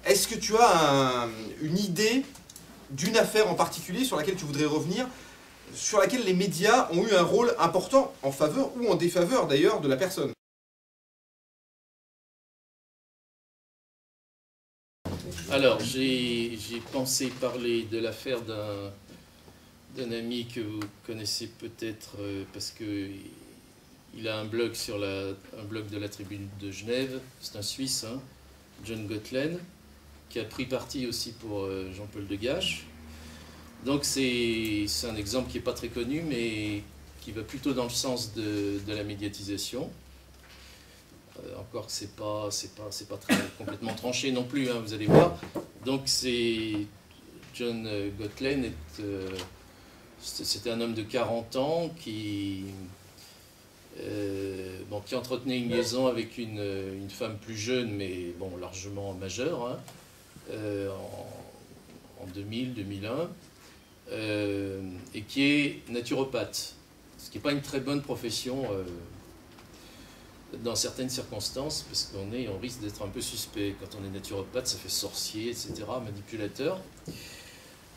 est-ce que tu as une idée d'une affaire en particulier sur laquelle tu voudrais revenir, sur laquelle les médias ont eu un rôle important en faveur ou en défaveur d'ailleurs de la personne? Alors, j'ai pensé parler de l'affaire d'un ami que vous connaissez peut-être parce que il a un blog un blog de la Tribune de Genève. C'est un Suisse, hein, John Gottlen, qui a pris parti aussi pour Jean-Paul Degache. Donc c'est un exemple qui n'est pas très connu, mais qui va plutôt dans le sens de la médiatisation. Encore que c'est pas très complètement tranché non plus, hein, vous allez voir. Donc John Gottlen c'était un homme de 40 ans qui entretenait une liaison avec une femme plus jeune, mais bon, largement majeure, hein, en 2000-2001, et qui est naturopathe, ce qui n'est pas une très bonne profession dans certaines circonstances, parce qu'on risque d'être un peu suspect. Quand on est naturopathe, ça fait sorcier, etc., manipulateur.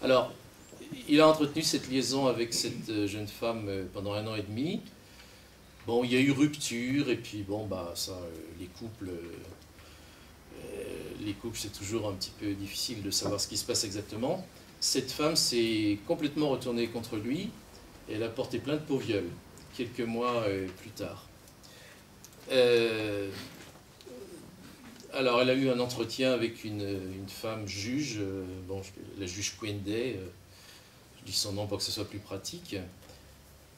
Alors, il a entretenu cette liaison avec cette jeune femme pendant 1 an et demi. Bon, il y a eu rupture, et puis bon, bah, ça, les couples, c'est toujours un petit peu difficile de savoir ce qui se passe exactement. Cette femme s'est complètement retournée contre lui, et elle a porté plainte pour viol, quelques mois plus tard. Alors, elle a eu un entretien avec une femme juge, la juge Quende, je dis son nom pour que ce soit plus pratique,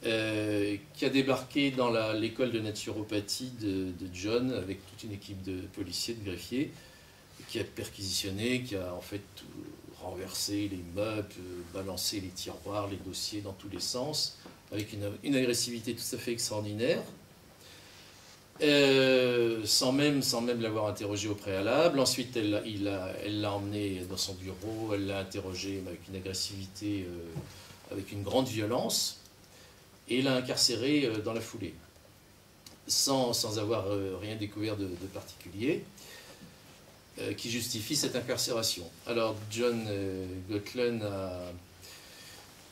qui a débarqué dans l'école de naturopathie de John avec toute une équipe de policiers, de greffiers, qui a perquisitionné, qui a en fait renversé les meubles, balancé les tiroirs, les dossiers dans tous les sens, avec une agressivité tout à fait extraordinaire. Sans même l'avoir interrogé au préalable. Ensuite, elle l'a emmené dans son bureau, elle l'a interrogé avec une agressivité, avec une grande violence, et l'a incarcéré dans la foulée, sans avoir rien découvert de particulier, qui justifie cette incarcération. Alors, John Gottlen,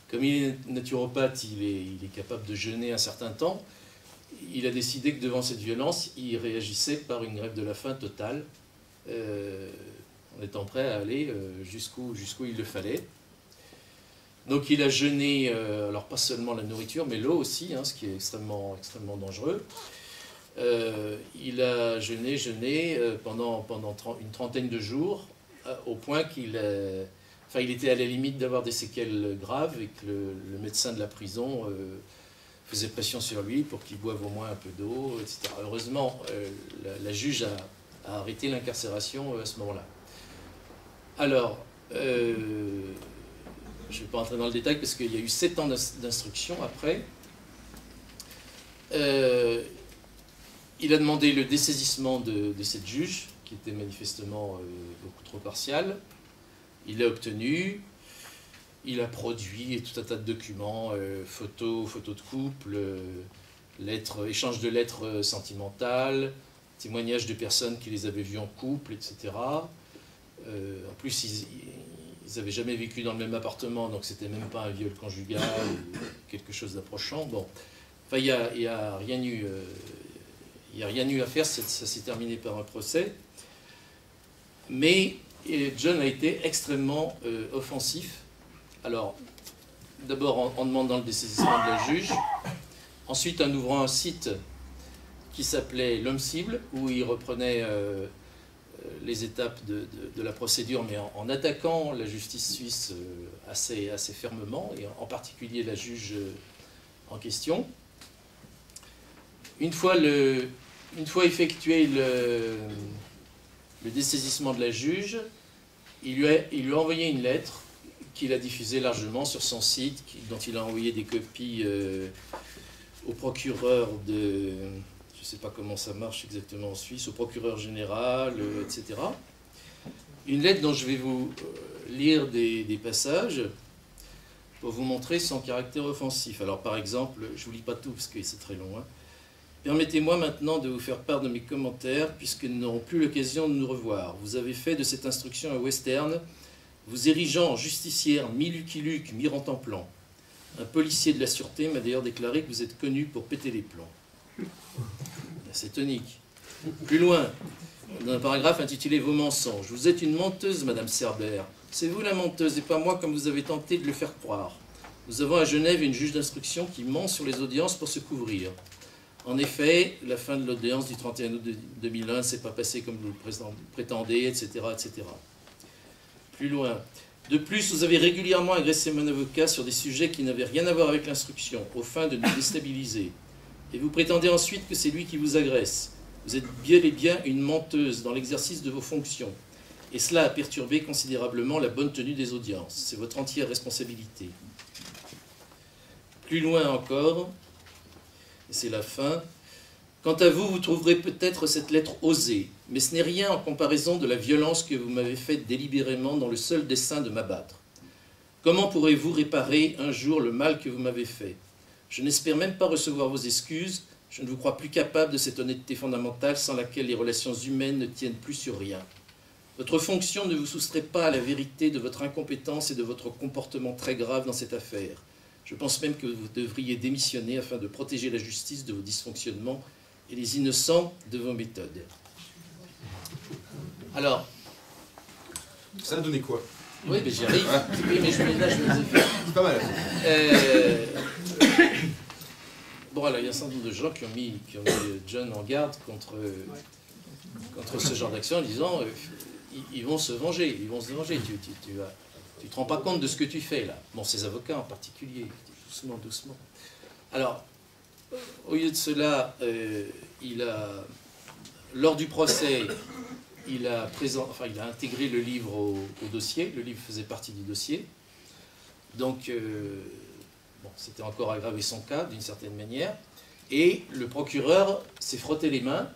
comme il est naturopathe, il est capable de jeûner un certain temps. Il a décidé que devant cette violence, il réagissait par une grève de la faim totale, en étant prêt à aller jusqu'où il le fallait. Donc il a jeûné, alors pas seulement la nourriture, mais l'eau aussi, hein, ce qui est extrêmement, extrêmement dangereux. Il a jeûné pendant une trentaine de jours, au point qu'il était à la limite d'avoir des séquelles graves, et que le médecin de la prison faisait pression sur lui pour qu'il boive au moins un peu d'eau, etc. Heureusement, la juge a arrêté l'incarcération à ce moment-là. Alors, je ne vais pas entrer dans le détail parce qu'il y a eu 7 ans d'instruction après. Il a demandé le dessaisissement de cette juge, qui était manifestement beaucoup trop partiale. Il l'a obtenu. Il a produit tout un tas de documents, photos de couple, échange de lettres sentimentales, témoignages de personnes qui les avaient vus en couple, etc. En plus, ils n'avaient jamais vécu dans le même appartement, donc c'était même pas un viol conjugal ou quelque chose d'approchant. Bon, enfin, il n'y a rien eu à faire, ça s'est terminé par un procès. Mais John a été extrêmement offensif. Alors, d'abord en demandant le dessaisissement de la juge, ensuite en ouvrant un site qui s'appelait L'Homme Cible, où il reprenait les étapes de la procédure, mais en attaquant la justice suisse assez fermement, et en particulier la juge en question. Une fois effectué le dessaisissement de la juge, il lui a envoyé une lettre qu'il a diffusée largement sur son site, dont il a envoyé des copies au procureur de... Je ne sais pas comment ça marche exactement en Suisse, au procureur général, etc. Une lettre dont je vais vous lire des passages pour vous montrer son caractère offensif. Alors par exemple, je ne vous lis pas tout parce que c'est très long, hein. Permettez-moi maintenant de vous faire part de mes commentaires, puisque nous n'aurons plus l'occasion de nous revoir. Vous avez fait de cette instruction un western, vous érigeant en justicière mi-Lucky Luke, mi-Rentemplan. Un policier de la sûreté m'a d'ailleurs déclaré que vous êtes connu pour péter les plombs. C'est tonique. Plus loin, dans un paragraphe intitulé « Vos mensonges », vous êtes une menteuse, Madame Cerbère. C'est vous la menteuse et pas moi, comme vous avez tenté de le faire croire. Nous avons à Genève une juge d'instruction qui ment sur les audiences pour se couvrir. En effet, la fin de l'audience du 31 août 2001 ne s'est pas passée comme vous le prétendez, etc., etc. Plus loin. De plus, vous avez régulièrement agressé mon avocat sur des sujets qui n'avaient rien à voir avec l'instruction, aux fins de nous déstabiliser. Et vous prétendez ensuite que c'est lui qui vous agresse. Vous êtes bel et bien une menteuse dans l'exercice de vos fonctions. Et cela a perturbé considérablement la bonne tenue des audiences. C'est votre entière responsabilité. Plus loin encore, et c'est la fin, quant à vous, vous trouverez peut-être cette lettre osée, mais ce n'est rien en comparaison de la violence que vous m'avez faite délibérément dans le seul dessein de m'abattre. Comment pourrez-vous réparer un jour le mal que vous m'avez fait? Je n'espère même pas recevoir vos excuses, je ne vous crois plus capable de cette honnêteté fondamentale sans laquelle les relations humaines ne tiennent plus sur rien. Votre fonction ne vous soustrait pas à la vérité de votre incompétence et de votre comportement très grave dans cette affaire. Je pense même que vous devriez démissionner afin de protéger la justice de vos dysfonctionnements et les innocents de vos méthodes. Alors... Ça a donné quoi? Oui, mais j'y arrive. Oui, mais je me disais... C'est pas mal. Bon, alors, il y a un certain nombre de gens qui ont mis John en garde contre ce genre d'action en disant ils vont se venger, ils vont se venger. Tu te rends pas compte de ce que tu fais, là. Bon, ces avocats en particulier. Doucement, doucement. Alors, au lieu de cela, lors du procès, il a intégré le livre au dossier. Le livre faisait partie du dossier. Donc, bon, c'était encore aggravé son cas, d'une certaine manière. Et le procureur s'est frotté les mains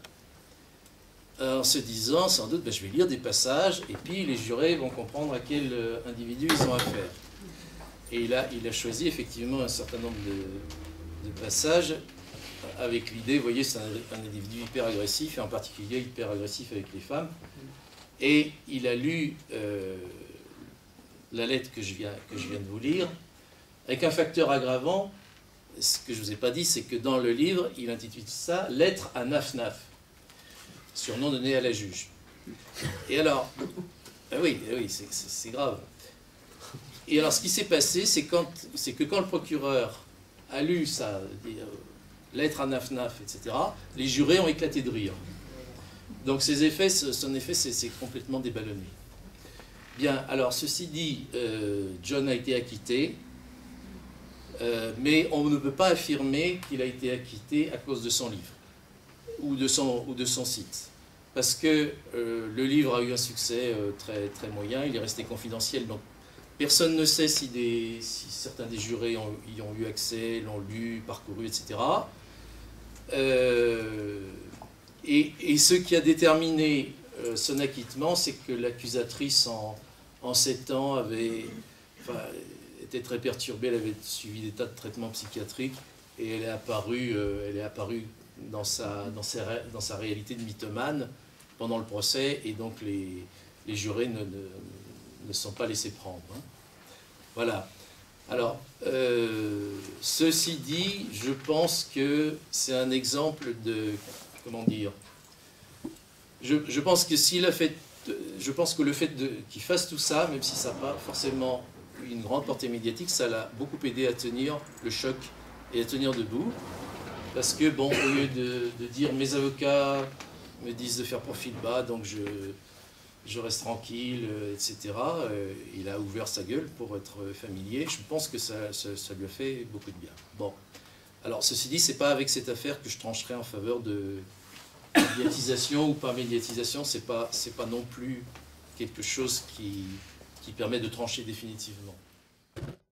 en se disant, sans doute, je vais lire des passages, et puis les jurés vont comprendre à quel individu ils ont affaire. Et il a choisi effectivement un certain nombre de passages avec l'idée, vous voyez, c'est un individu hyper agressif, et en particulier hyper agressif avec les femmes. Et il a lu la lettre que je viens de vous lire, avec un facteur aggravant. Ce que je ne vous ai pas dit, c'est que dans le livre, il intitule ça « Lettre à Naf-Naf », surnom donné à la juge. Et alors, oui, c'est grave. Et alors, ce qui s'est passé, c'est que quand le procureur a lu sa lettre à Naf-Naf, etc., les jurés ont éclaté de rire. Donc, son effet, c'est complètement déballonné. Bien, alors, ceci dit, John a été acquitté, mais on ne peut pas affirmer qu'il a été acquitté à cause de son livre ou de son site. Parce que le livre a eu un succès très, très moyen, il est resté confidentiel, donc personne ne sait si certains des jurés y ont eu accès, l'ont lu, parcouru, etc. Et ce qui a déterminé son acquittement, c'est que l'accusatrice, en 7 ans, était très perturbée, elle avait suivi des tas de traitements psychiatriques, et elle est apparue dans sa réalité de mythomane pendant le procès, et donc les jurés ne sont pas laissés prendre. Hein. Voilà. Alors, ceci dit, je pense que c'est un exemple de... Comment dire? Je pense que le fait qu'il fasse tout ça, même si ça n'a pas forcément une grande portée médiatique, ça l'a beaucoup aidé à tenir le choc et à tenir debout. Parce que, bon, au lieu de dire mes avocats me disent de faire profil bas, donc je reste tranquille, etc., il a ouvert sa gueule pour être familier. Je pense que ça lui a fait beaucoup de bien. Bon, alors ceci dit, c'est pas avec cette affaire que je trancherai en faveur de médiatisation ou pas médiatisation, c'est pas non plus quelque chose qui permet de trancher définitivement.